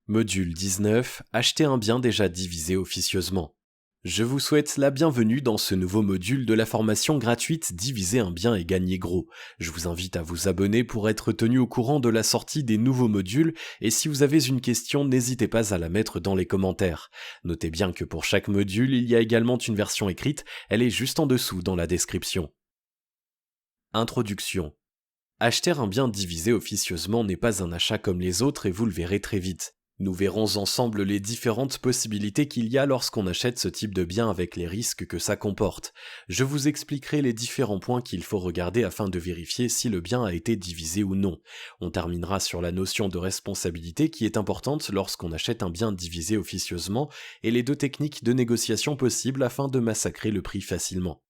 Module 19. Acheter un bien déjà divisé officieusement. Je vous souhaite la bienvenue dans ce nouveau module de la formation gratuite Diviser un bien et gagner gros. Je vous invite à vous abonner pour être tenu au courant de la sortie des nouveaux modules et si vous avez une question, n'hésitez pas à la mettre dans les commentaires. Notez bien que pour chaque module, il y a également une version écrite, elle est juste en dessous dans la description. Introduction. Acheter un bien divisé officieusement n'est pas un achat comme les autres et vous le verrez très vite. Nous verrons ensemble les différentes possibilités qu'il y a lorsqu'on achète ce type de bien avec les risques que ça comporte. Je vous expliquerai les différents points qu'il faut regarder afin de vérifier si le bien a été divisé ou non. On terminera sur la notion de responsabilité qui est importante lorsqu'on achète un bien divisé officieusement et les deux techniques de négociation possibles afin de massacrer le prix facilement.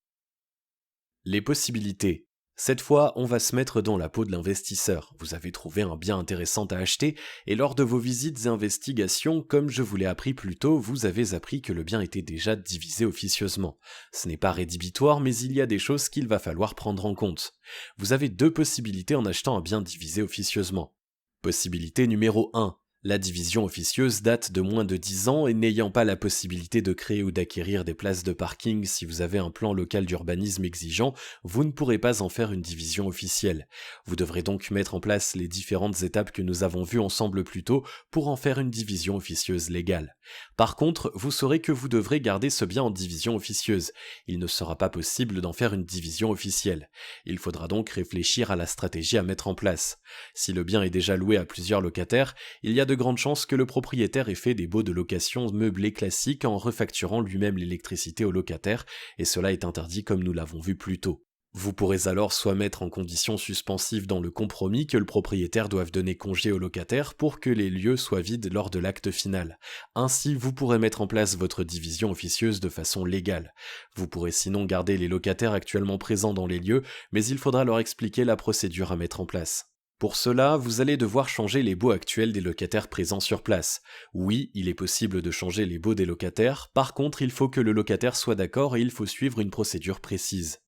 Les possibilités. Cette fois, on va se mettre dans la peau de l'investisseur. Vous avez trouvé un bien intéressant à acheter et lors de vos visites et investigations, comme je vous l'ai appris plus tôt, vous avez appris que le bien était déjà divisé officieusement. Ce n'est pas rédhibitoire, mais il y a des choses qu'il va falloir prendre en compte. Vous avez deux possibilités en achetant un bien divisé officieusement. Possibilité numéro 1. La division officieuse date de moins de 10 ans et n'ayant pas la possibilité de créer ou d'acquérir des places de parking si vous avez un plan local d'urbanisme exigeant, vous ne pourrez pas en faire une division officielle. Vous devrez donc mettre en place les différentes étapes que nous avons vues ensemble plus tôt pour en faire une division officieuse légale. Par contre, vous saurez que vous devrez garder ce bien en division officieuse. Il ne sera pas possible d'en faire une division officielle. Il faudra donc réfléchir à la stratégie à mettre en place. Si le bien est déjà loué à plusieurs locataires, il y a de grandes chances que le propriétaire ait fait des baux de location meublés classiques en refacturant lui-même l'électricité aux locataires, et cela est interdit comme nous l'avons vu plus tôt. Vous pourrez alors soit mettre en condition suspensive dans le compromis que le propriétaire doive donner congé aux locataires pour que les lieux soient vides lors de l'acte final. Ainsi, vous pourrez mettre en place votre division officieuse de façon légale. Vous pourrez sinon garder les locataires actuellement présents dans les lieux, mais il faudra leur expliquer la procédure à mettre en place. Pour cela, vous allez devoir changer les baux actuels des locataires présents sur place. Oui, il est possible de changer les baux des locataires, par contre il faut que le locataire soit d'accord et il faut suivre une procédure précise.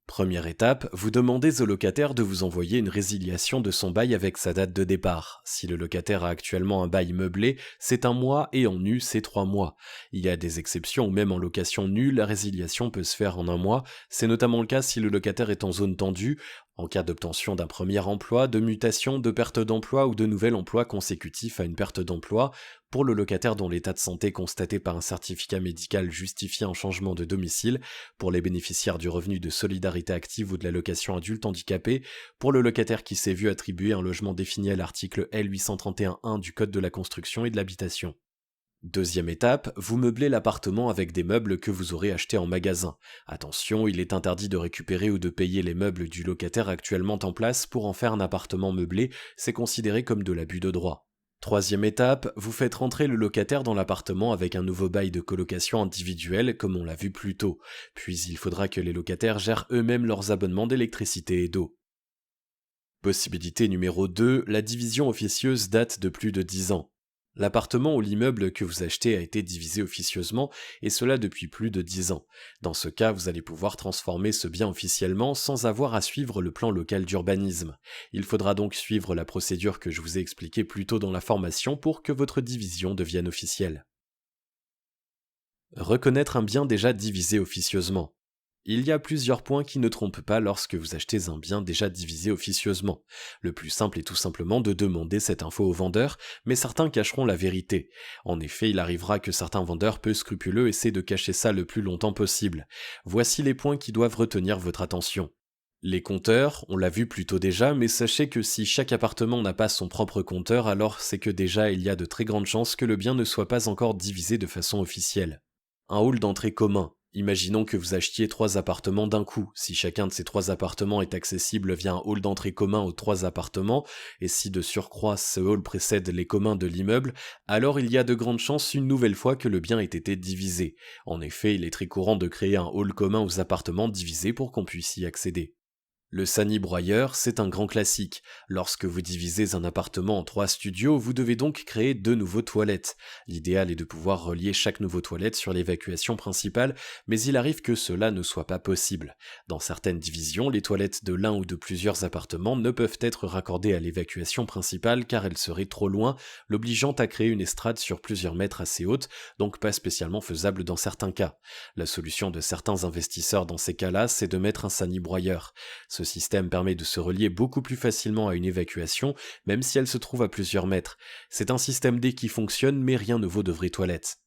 Première étape, vous demandez au locataire de vous envoyer une résiliation de son bail avec sa date de départ. Si le locataire a actuellement un bail meublé, c'est 1 mois et en nu, c'est 3 mois. Il y a des exceptions où même en location nue, la résiliation peut se faire en 1 mois. C'est notamment le cas si le locataire est en zone tendue, en cas d'obtention d'un premier emploi, de mutation, de perte d'emploi ou de nouvel emploi consécutif à une perte d'emploi. Pour le locataire dont l'état de santé constaté par un certificat médical justifie un changement de domicile, pour les bénéficiaires du revenu de solidarité active ou de l'allocation adulte handicapé, pour le locataire qui s'est vu attribuer un logement défini à l'article L831-1 du Code de la construction et de l'habitation. Deuxième étape, vous meublez l'appartement avec des meubles que vous aurez achetés en magasin. Attention, il est interdit de récupérer ou de payer les meubles du locataire actuellement en place pour en faire un appartement meublé, c'est considéré comme de l'abus de droit. Troisième étape, vous faites rentrer le locataire dans l'appartement avec un nouveau bail de colocation individuel, comme on l'a vu plus tôt. Puis il faudra que les locataires gèrent eux-mêmes leurs abonnements d'électricité et d'eau. Possibilité numéro 2, la division officieuse date de plus de 10 ans. L'appartement ou l'immeuble que vous achetez a été divisé officieusement, et cela depuis plus de 10 ans. Dans ce cas, vous allez pouvoir transformer ce bien officiellement sans avoir à suivre le plan local d'urbanisme. Il faudra donc suivre la procédure que je vous ai expliquée plus tôt dans la formation pour que votre division devienne officielle. Reconnaître un bien déjà divisé officieusement. Il y a plusieurs points qui ne trompent pas lorsque vous achetez un bien déjà divisé officieusement. Le plus simple est tout simplement de demander cette info au vendeur, mais certains cacheront la vérité. En effet, il arrivera que certains vendeurs peu scrupuleux essaient de cacher ça le plus longtemps possible. Voici les points qui doivent retenir votre attention. Les compteurs, on l'a vu plus tôt déjà, mais sachez que si chaque appartement n'a pas son propre compteur, alors c'est que déjà il y a de très grandes chances que le bien ne soit pas encore divisé de façon officielle. Un hall d'entrée commun. Imaginons que vous achetiez 3 appartements d'un coup. Si chacun de ces 3 appartements est accessible via un hall d'entrée commun aux 3 appartements, et si de surcroît ce hall précède les communs de l'immeuble, alors il y a de grandes chances une nouvelle fois que le bien ait été divisé. En effet, il est très courant de créer un hall commun aux appartements divisés pour qu'on puisse y accéder. Le sani-broyeur, c'est un grand classique. Lorsque vous divisez un appartement en 3 studios, vous devez donc créer 2 nouveaux toilettes. L'idéal est de pouvoir relier chaque nouveau toilette sur l'évacuation principale, mais il arrive que cela ne soit pas possible. Dans certaines divisions, les toilettes de l'un ou de plusieurs appartements ne peuvent être raccordées à l'évacuation principale car elles seraient trop loin, l'obligeant à créer une estrade sur plusieurs mètres assez haute, donc pas spécialement faisable dans certains cas. La solution de certains investisseurs dans ces cas-là, c'est de mettre un sani-broyeur. Ce système permet de se relier beaucoup plus facilement à une évacuation, même si elle se trouve à plusieurs mètres. C'est un système D qui fonctionne, mais rien ne vaut de vraies toilettes.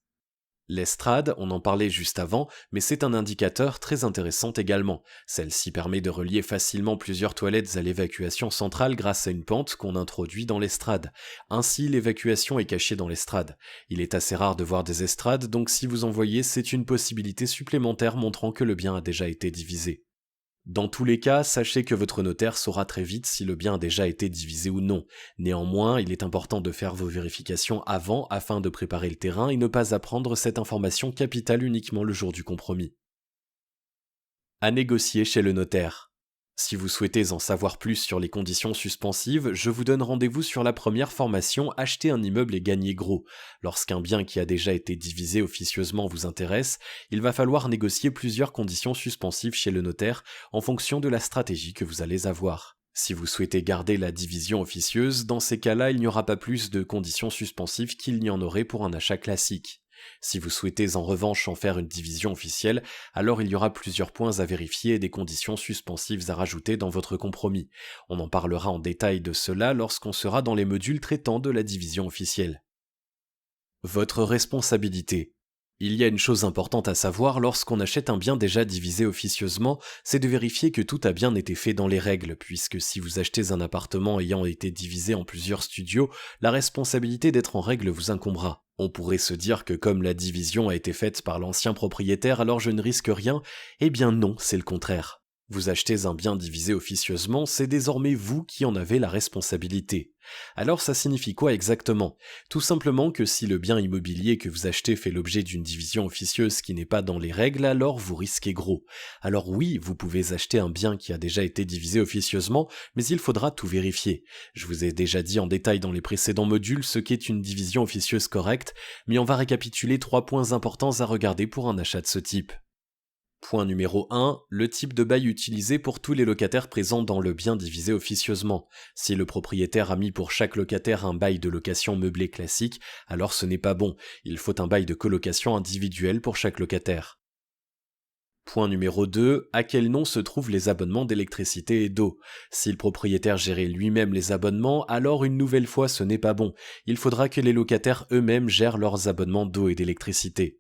L'estrade, on en parlait juste avant, mais c'est un indicateur très intéressant également. Celle-ci permet de relier facilement plusieurs toilettes à l'évacuation centrale grâce à une pente qu'on introduit dans l'estrade. Ainsi, l'évacuation est cachée dans l'estrade. Il est assez rare de voir des estrades, donc si vous en voyez, c'est une possibilité supplémentaire montrant que le bien a déjà été divisé. Dans tous les cas, sachez que votre notaire saura très vite si le bien a déjà été divisé ou non. Néanmoins, il est important de faire vos vérifications avant afin de préparer le terrain et ne pas apprendre cette information capitale uniquement le jour du compromis. À négocier chez le notaire. Si vous souhaitez en savoir plus sur les conditions suspensives, je vous donne rendez-vous sur la première formation Acheter un immeuble et gagner gros. Lorsqu'un bien qui a déjà été divisé officieusement vous intéresse, il va falloir négocier plusieurs conditions suspensives chez le notaire en fonction de la stratégie que vous allez avoir. Si vous souhaitez garder la division officieuse, dans ces cas-là, il n'y aura pas plus de conditions suspensives qu'il n'y en aurait pour un achat classique. Si vous souhaitez en revanche en faire une division officielle, alors il y aura plusieurs points à vérifier et des conditions suspensives à rajouter dans votre compromis. On en parlera en détail de cela lorsqu'on sera dans les modules traitant de la division officielle. Votre responsabilité. Il y a une chose importante à savoir lorsqu'on achète un bien déjà divisé officieusement, c'est de vérifier que tout a bien été fait dans les règles, puisque si vous achetez un appartement ayant été divisé en plusieurs studios, la responsabilité d'être en règle vous incombera. On pourrait se dire que comme la division a été faite par l'ancien propriétaire, alors je ne risque rien. Eh bien non, c'est le contraire. Vous achetez un bien divisé officieusement, c'est désormais vous qui en avez la responsabilité. Alors ça signifie quoi exactement? Tout simplement que si le bien immobilier que vous achetez fait l'objet d'une division officieuse qui n'est pas dans les règles, alors vous risquez gros. Alors oui, vous pouvez acheter un bien qui a déjà été divisé officieusement, mais il faudra tout vérifier. Je vous ai déjà dit en détail dans les précédents modules ce qu'est une division officieuse correcte, mais on va récapituler 3 points importants à regarder pour un achat de ce type. Point numéro 1, le type de bail utilisé pour tous les locataires présents dans le bien divisé officieusement. Si le propriétaire a mis pour chaque locataire un bail de location meublé classique, alors ce n'est pas bon, il faut un bail de colocation individuel pour chaque locataire. Point numéro 2, à quel nom se trouvent les abonnements d'électricité et d'eau? Si le propriétaire gérait lui-même les abonnements, alors une nouvelle fois ce n'est pas bon, il faudra que les locataires eux-mêmes gèrent leurs abonnements d'eau et d'électricité.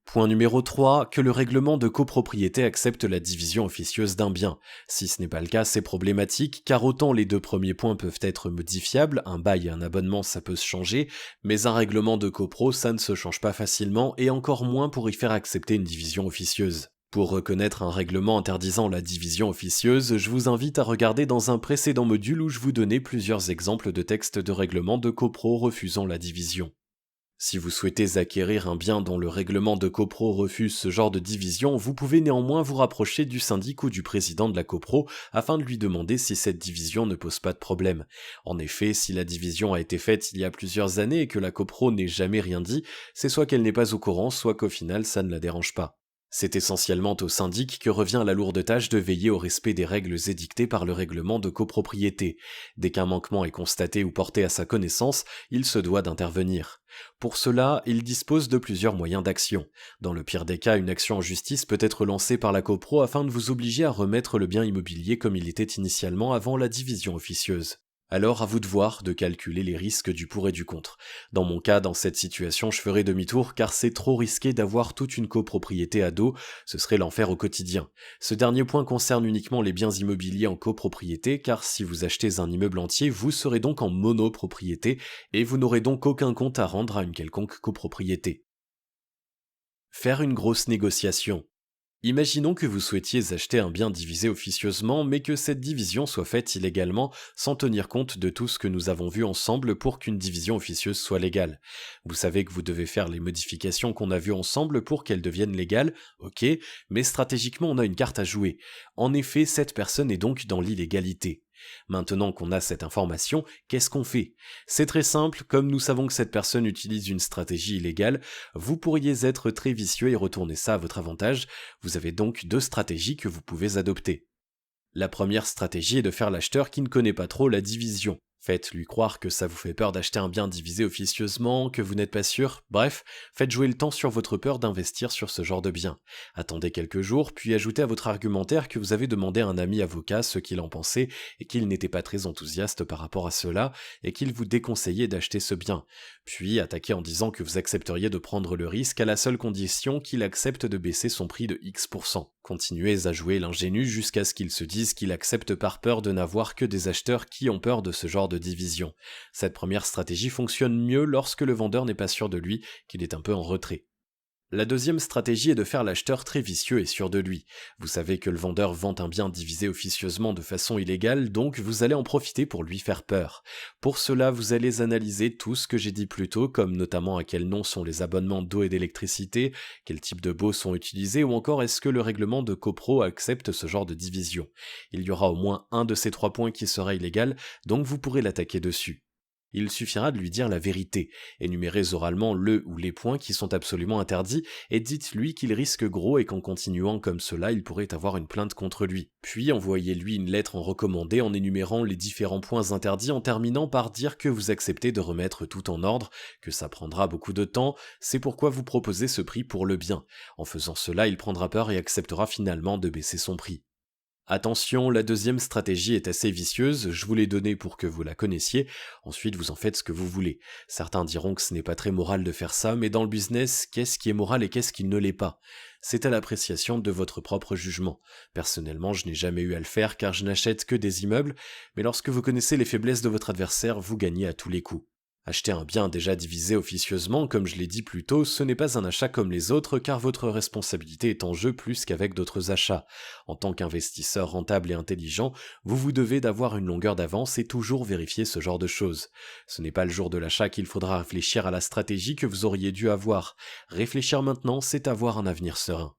Point numéro 3, que le règlement de copropriété accepte la division officieuse d'un bien. Si ce n'est pas le cas, c'est problématique, car autant les 2 premiers points peuvent être modifiables, un bail et un abonnement ça peut se changer, mais un règlement de copro ça ne se change pas facilement, et encore moins pour y faire accepter une division officieuse. Pour reconnaître un règlement interdisant la division officieuse, je vous invite à regarder dans un précédent module où je vous donnais plusieurs exemples de textes de règlement de copro refusant la division. Si vous souhaitez acquérir un bien dont le règlement de copro refuse ce genre de division, vous pouvez néanmoins vous rapprocher du syndic ou du président de la copro afin de lui demander si cette division ne pose pas de problème. En effet, si la division a été faite il y a plusieurs années et que la copro n'ait jamais rien dit, c'est soit qu'elle n'est pas au courant, soit qu'au final ça ne la dérange pas. C'est essentiellement au syndic que revient la lourde tâche de veiller au respect des règles édictées par le règlement de copropriété. Dès qu'un manquement est constaté ou porté à sa connaissance, il se doit d'intervenir. Pour cela, il dispose de plusieurs moyens d'action. Dans le pire des cas, une action en justice peut être lancée par la copro afin de vous obliger à remettre le bien immobilier comme il était initialement avant la division officieuse. Alors à vous de voir, de calculer les risques du pour et du contre. Dans mon cas, dans cette situation, je ferai demi-tour car c'est trop risqué d'avoir toute une copropriété à dos, ce serait l'enfer au quotidien. Ce dernier point concerne uniquement les biens immobiliers en copropriété car si vous achetez un immeuble entier, vous serez donc en monopropriété et vous n'aurez donc aucun compte à rendre à une quelconque copropriété. Faire une grosse négociation. Imaginons que vous souhaitiez acheter un bien divisé officieusement, mais que cette division soit faite illégalement, sans tenir compte de tout ce que nous avons vu ensemble pour qu'une division officieuse soit légale. Vous savez que vous devez faire les modifications qu'on a vues ensemble pour qu'elles deviennent légales, ok, mais stratégiquement on a une carte à jouer. En effet, cette personne est donc dans l'illégalité. Maintenant qu'on a cette information, qu'est-ce qu'on fait? C'est très simple, comme nous savons que cette personne utilise une stratégie illégale, vous pourriez être très vicieux et retourner ça à votre avantage. Vous avez donc deux stratégies que vous pouvez adopter. La première stratégie est de faire l'acheteur qui ne connaît pas trop la division. Faites-lui croire que ça vous fait peur d'acheter un bien divisé officieusement, que vous n'êtes pas sûr, bref, faites jouer le temps sur votre peur d'investir sur ce genre de bien. Attendez quelques jours, puis ajoutez à votre argumentaire que vous avez demandé à un ami avocat ce qu'il en pensait et qu'il n'était pas très enthousiaste par rapport à cela et qu'il vous déconseillait d'acheter ce bien. Puis attaquez en disant que vous accepteriez de prendre le risque à la seule condition qu'il accepte de baisser son prix de X%. Continuez à jouer l'ingénu jusqu'à ce qu'il se dise qu'il accepte par peur de n'avoir que des acheteurs qui ont peur de ce genre de division. Cette première stratégie fonctionne mieux lorsque le vendeur n'est pas sûr de lui, qu'il est un peu en retrait. La deuxième stratégie est de faire l'acheteur très vicieux et sûr de lui. Vous savez que le vendeur vend un bien divisé officieusement de façon illégale, donc vous allez en profiter pour lui faire peur. Pour cela, vous allez analyser tout ce que j'ai dit plus tôt, comme notamment à quel nom sont les abonnements d'eau et d'électricité, quel type de baux sont utilisés, ou encore est-ce que le règlement de copro accepte ce genre de division. Il y aura au moins un de ces trois points qui sera illégal, donc vous pourrez l'attaquer dessus. Il suffira de lui dire la vérité, énumérez oralement le ou les points qui sont absolument interdits et dites-lui qu'il risque gros et qu'en continuant comme cela, il pourrait avoir une plainte contre lui. Puis envoyez-lui une lettre en recommandé en énumérant les différents points interdits en terminant par dire que vous acceptez de remettre tout en ordre, que ça prendra beaucoup de temps, c'est pourquoi vous proposez ce prix pour le bien. En faisant cela, il prendra peur et acceptera finalement de baisser son prix. Attention, la deuxième stratégie est assez vicieuse, je vous l'ai donnée pour que vous la connaissiez, ensuite vous en faites ce que vous voulez. Certains diront que ce n'est pas très moral de faire ça, mais dans le business, qu'est-ce qui est moral et qu'est-ce qui ne l'est pas? C'est à l'appréciation de votre propre jugement. Personnellement, je n'ai jamais eu à le faire car je n'achète que des immeubles, mais lorsque vous connaissez les faiblesses de votre adversaire, vous gagnez à tous les coups. Acheter un bien déjà divisé officieusement, comme je l'ai dit plus tôt, ce n'est pas un achat comme les autres car votre responsabilité est en jeu plus qu'avec d'autres achats. En tant qu'investisseur rentable et intelligent, vous devez d'avoir une longueur d'avance et toujours vérifier ce genre de choses. Ce n'est pas le jour de l'achat qu'il faudra réfléchir à la stratégie que vous auriez dû avoir. Réfléchir maintenant, c'est avoir un avenir serein.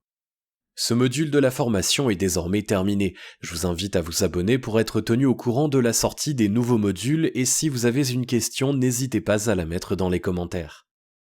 Ce module de la formation est désormais terminé. Je vous invite à vous abonner pour être tenu au courant de la sortie des nouveaux modules et si vous avez une question, n'hésitez pas à la mettre dans les commentaires.